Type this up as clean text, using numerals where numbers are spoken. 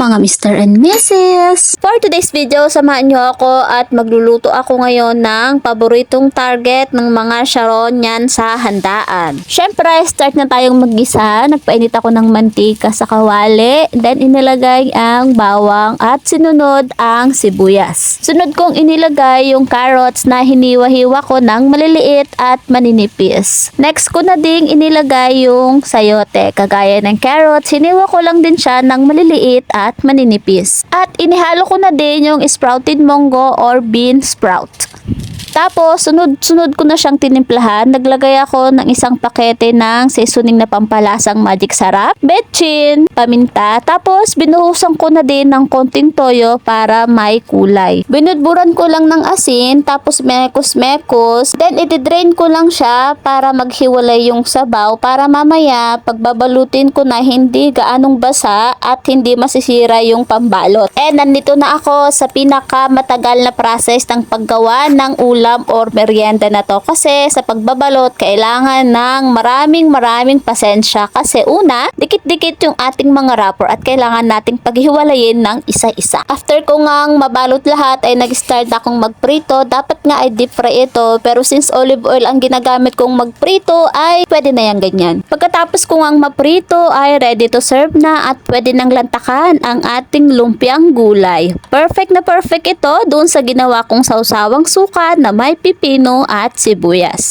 mga Mr. and Mrs. For today's video, samahan nyo ako at magluluto ako ngayon ng paboritong target ng mga Sharonian sa handaan. Syempre, start na tayong maggisa. Nagpainit ako ng mantika sa kawali. Then, inilagay ang bawang at sinunod ang sibuyas. Sunod kong inilagay yung carrots na hiniwa-hiwa ko ng maliliit at maninipis. Next ko na ding inilagay yung sayote. Kagaya ng carrots, hiniwa ko lang din siya ng maliliit at maninipis. At inihalo ko na din yung sprouted munggo or bean sprout. Tapos, sunod-sunod ko na siyang tinimplahan. Naglagay ako ng isang pakete ng seasoning na pampalasang Magic Sarap, betchin, paminta. Tapos, binuhusan ko na din ng konting toyo para may kulay. Binudburan ko lang ng asin, tapos mekos-mekos. Then, itidrain ko lang siya para maghiwalay yung sabaw para mamaya, pagbabalutin ko na hindi gaanong basa at hindi masisira yung pambalot. And, nandito na ako sa pinakamatagal na process ng paggawa ng ulam or merienda na to, kasi sa pagbabalot kailangan ng maraming pasensya kasi una, dikit-dikit yung ating mga wrapper at kailangan nating paghiwalayin ng isa-isa. After ko ngang mabalot lahat ay nag-start akong magprito. Dapat nga ay deep fry ito, pero since olive oil ang ginagamit kong magprito ay pwede na yan ganyan. Pagkatapos ko ngang maprito ay ready to serve na at pwede nang lantakan ang ating lumpiang gulay. Perfect na perfect ito doon sa ginawa kong sawsawang suka na may pipino at sibuyas.